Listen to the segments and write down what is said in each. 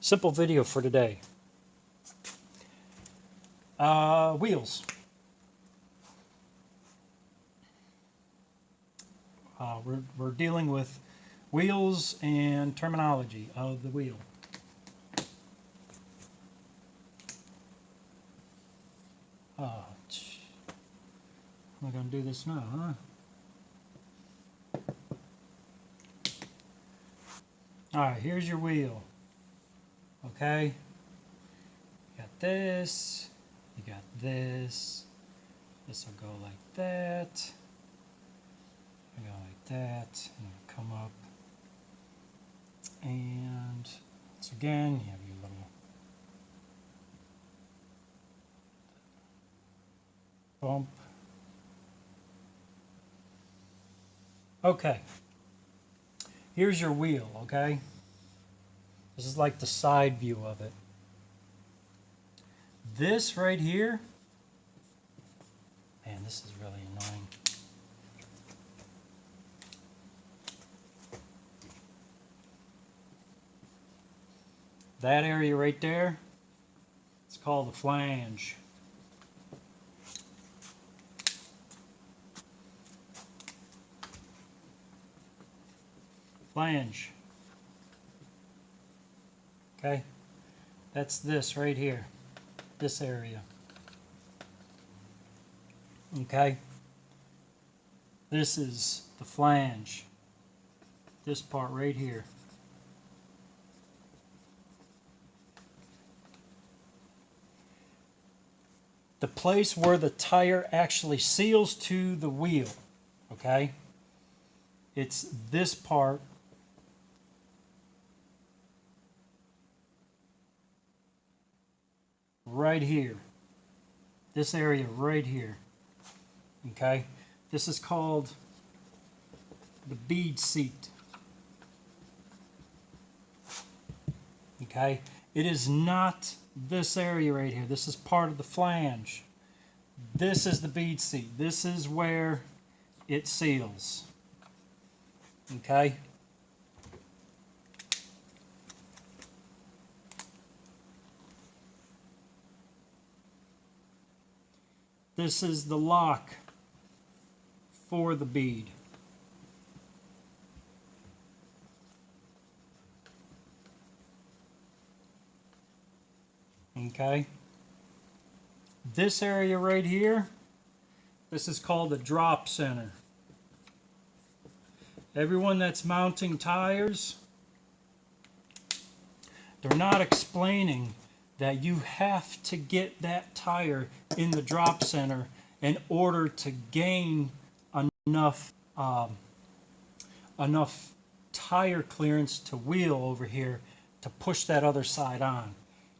Simple video for today. Wheels. We're dealing with wheels and terminology of the wheel. I'm not going to do this now, huh? Alright, here's your wheel. Okay? You got this. You got this. This will go like that. Go like that. And come up. And once again, you have your little bump. Okay. Here's your wheel, okay? This is like the side view of it. This right here, man, this is really annoying. That area right there, it's called the flange. Flange. Okay, that's this right here, this area. Okay, this is the flange, this part right here. The place where the tire actually seals to the wheel, okay, it's this part right here, this area right here. Okay, this is called the bead seat. Okay, it is not this area right here. This is part of the flange. This is the bead seat. This is where it seals. Okay. This is the lock for the bead. Okay. This area right here, this is called the drop center. Everyone that's mounting tires, they're not explaining that you have to get that tire in the drop center in order to gain enough enough tire clearance to wheel over here to push that other side on.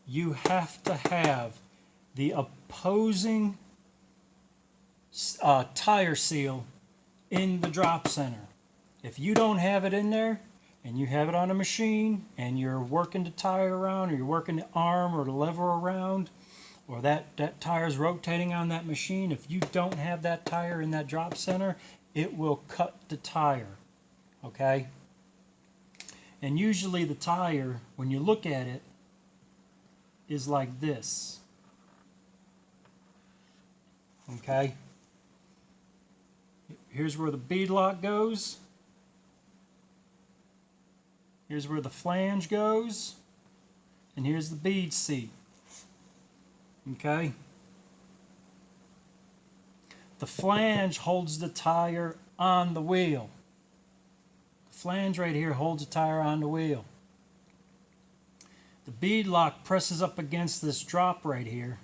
You have to have the opposing tire seal in the drop center. If you don't have it in there, and you have it on a machine, and you're working the tire around, or you're working the arm or the lever around, or that tire's rotating on that machine, if you don't have that tire in that drop center, it will cut the tire, okay? And usually the tire, when you look at it, is like this, okay? Here's where the bead lock goes. Here's where the flange goes, and here's the bead seat. Okay? The flange holds the tire on the wheel. The flange right here holds the tire on the wheel. The bead lock presses up against this drop right here,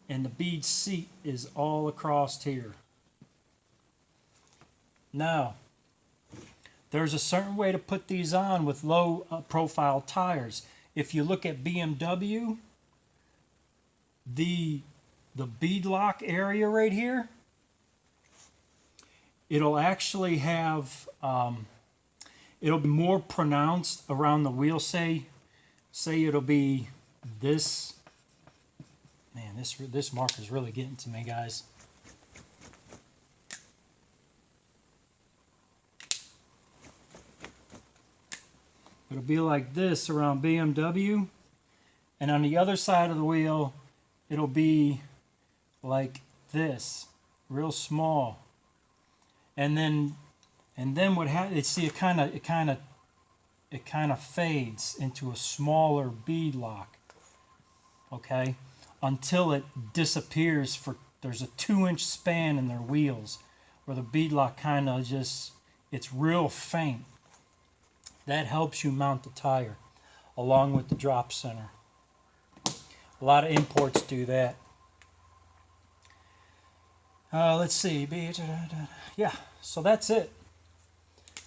and the bead seat is all across here. Now, there's a certain way to put these on with low profile tires. If you look at BMW, the bead lock area right here, it'll actually have, it'll be more pronounced around the wheel. Say it'll be this. Man, this marker's really getting to me, guys. It'll be like this around BMW, And on the other side of the wheel, it'll be like this, real small. And then what happens? See, it kind of fades into a smaller bead lock. Okay, until it disappears. There's a 2-inch span in their wheels where the bead lock kind of just, it's real faint. That helps you mount the tire along with the drop center. A lot of imports do that. Let's see. Yeah, so that's it.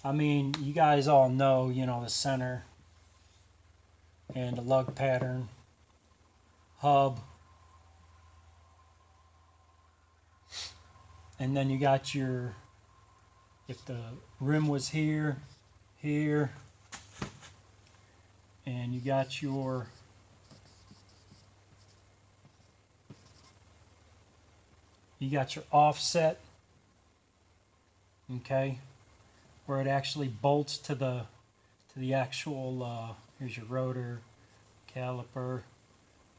I mean, you guys all know, the center and the lug pattern, hub, and then you got your, if the rim was here, and you got your offset, okay, where it actually bolts to the actual, here's your rotor, caliper,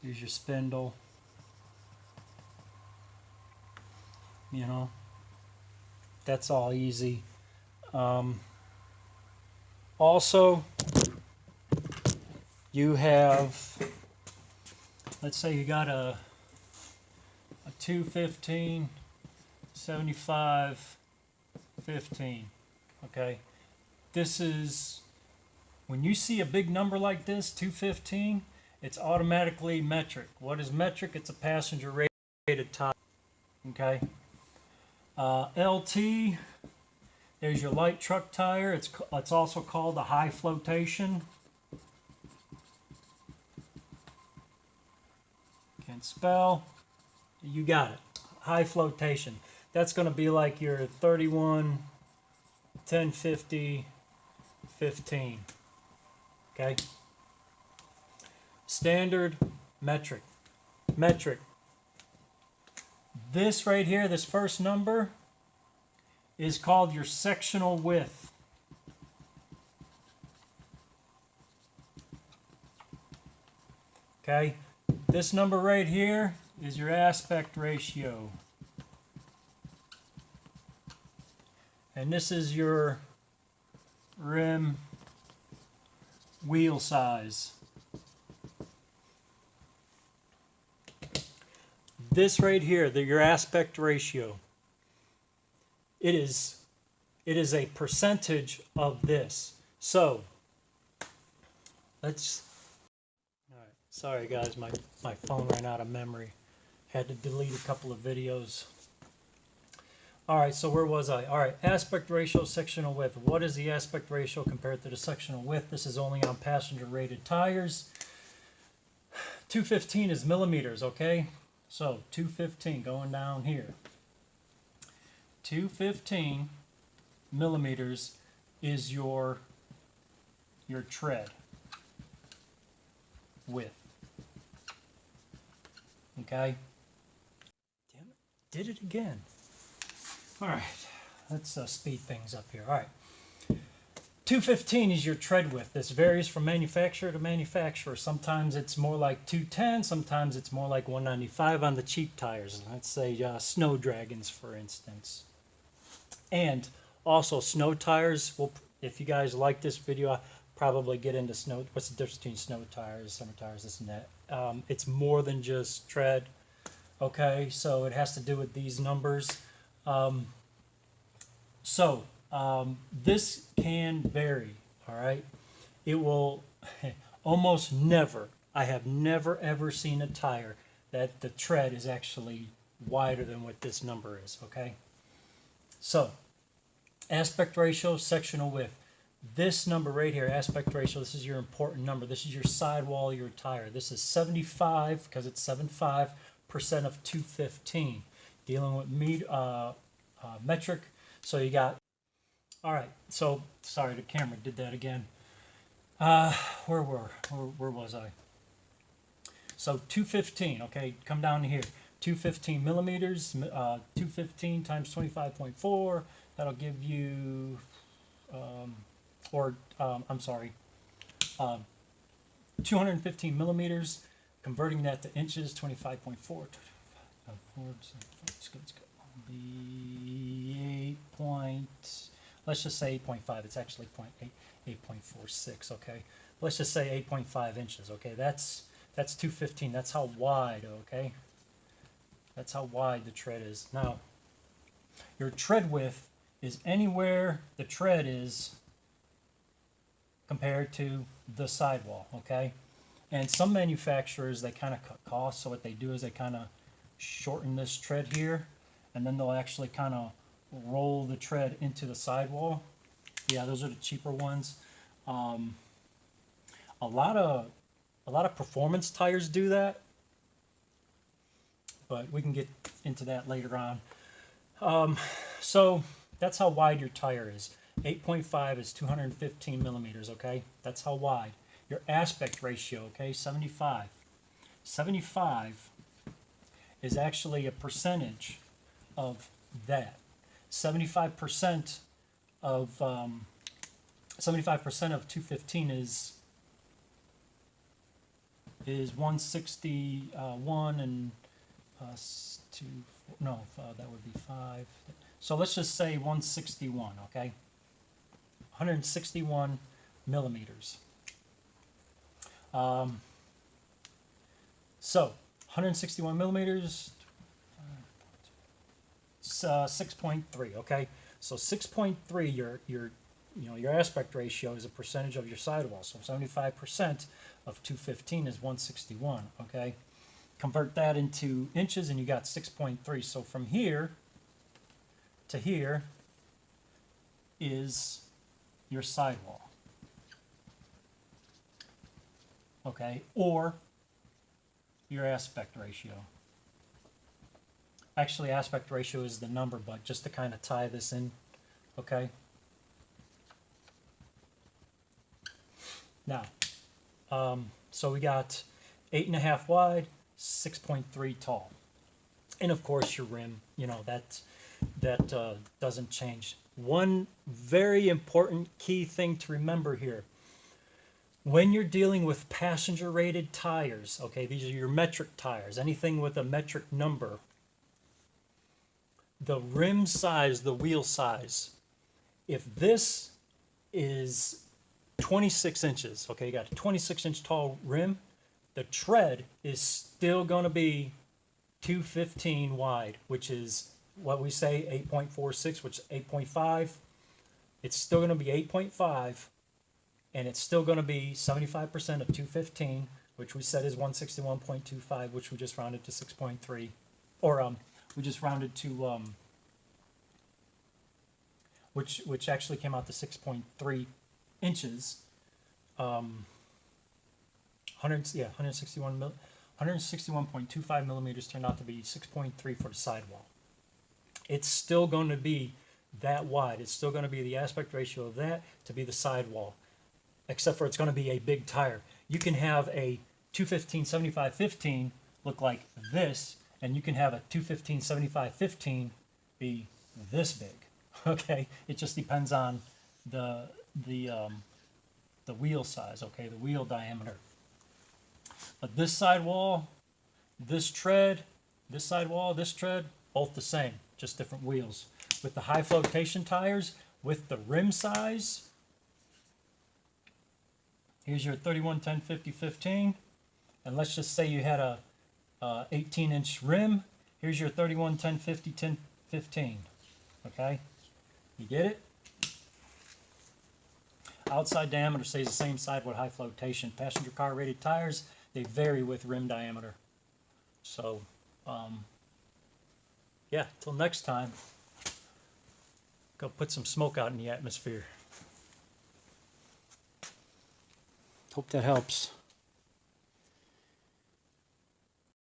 here's your spindle, that's all easy. Also, you have, let's say you got a 215, 75, 15. Okay, this is, when you see a big number like this, 215, it's automatically metric. What is metric? It's a passenger rated tire. Okay, LT, there's your light truck tire. It's also called a high flotation. Can't spell. You got it. High flotation. That's going to be like your 31, 1050, 15. Okay. Standard, metric. Metric. This right here, this first number, is called your sectional width. Okay. This number right here is your aspect ratio. And this is your rim wheel size. This right here, your aspect ratio, it is a percentage of this. So let's, all right, sorry guys, my phone ran out of memory. Had to delete a couple of videos. All right, so where was I? All right, aspect ratio, sectional width. What is the aspect ratio compared to the sectional width? This is only on passenger rated tires. 215 is millimeters, okay? So 215 going down here. 215 millimeters is your tread width. Okay? Damn it, did it again. All right, let's speed things up here. All right, 215 is your tread width. This varies from manufacturer to manufacturer. Sometimes it's more like 210, sometimes it's more like 195 on the cheap tires. Let's say Snow Dragons, for instance. And also snow tires, if you guys like this video, I'll probably get into snow. What's the difference between snow tires, summer tires, this and that? It's more than just tread. Okay, so it has to do with these numbers. This can vary, all right? It will almost never, I have never ever seen a tire that the tread is actually wider than what this number is, okay? So, aspect ratio, sectional width. This number right here, aspect ratio, this is your important number. This is your sidewall of your tire. This is 75, because it's 75% of 215. Dealing with metric, so you got, all right, so sorry, the camera did that again. Where was I? So 215, okay, come down to here. 215 millimeters, 215 times 25.4, that'll give you, I'm sorry, 215 millimeters, converting that to inches, 25.4. Let's go. Be 8 point, let's just say 8.5. It's actually 8.46. Okay, let's just say 8.5 inches. Okay, that's 215. That's how wide. Okay, that's how wide the tread is. Now, your tread width is anywhere the tread is compared to the sidewall. Okay, and some manufacturers, they kind of cut costs, so what they do is they kind of shorten this tread here, and then they'll actually kind of roll the tread into the sidewall. Yeah, those are the cheaper ones. A lot of performance tires do that, but we can get into that later on. So that's how wide your tire is. 8.5 is 215 millimeters. Okay, that's how wide. Your aspect ratio, okay, 75. 75 is actually a percentage of that. 75% of 215 is 161 and that would be 5. So let's just say 161. Okay, 161 millimeters. So 161 millimeters, 6.3. Okay, so 6.3. Your aspect ratio is a percentage of your sidewall. So 75% of 215 is 161. Okay, convert that into inches, and you got 6.3. So from here to here is your sidewall. Okay, or your aspect ratio. Actually, aspect ratio is the number, but just to kind of tie this in, okay? Now, so we got 8.5 wide, 6.3 tall. And of course your rim, that doesn't change. One very important key thing to remember here. When you're dealing with passenger rated tires, okay, these are your metric tires, anything with a metric number, the rim size, the wheel size, if this is 26 inches, okay, you got a 26-inch tall rim, the tread is still going to be 215 wide, which is what we say 8.46, which is 8.5. It's still going to be 8.5. And it's still going to be 75% of 215, which we said is 161.25, which we just rounded to 6.3, or we just rounded to which actually came out to 6.3 inches. 161.25 millimeters turned out to be 6.3 for the sidewall. It's still going to be that wide. It's still going to be the aspect ratio of that to be the sidewall. Except for it's going to be a big tire. You can have a 215 75/15 look like this, and you can have a 215 75/15 be this big. Okay, it just depends on the wheel size. Okay, the wheel diameter. But this sidewall, this tread, this sidewall, this tread, both the same, just different wheels. With the high flotation tires, with the rim size. Here's your 31 10 50 15, and let's just say you had a 18-inch rim. Here's your 31 10 50 10 15. Okay, you get it? Outside diameter stays the same side with high flotation. Passenger car rated tires, they vary with rim diameter. So, yeah, till next time, go put some smoke out in the atmosphere. Hope that helps.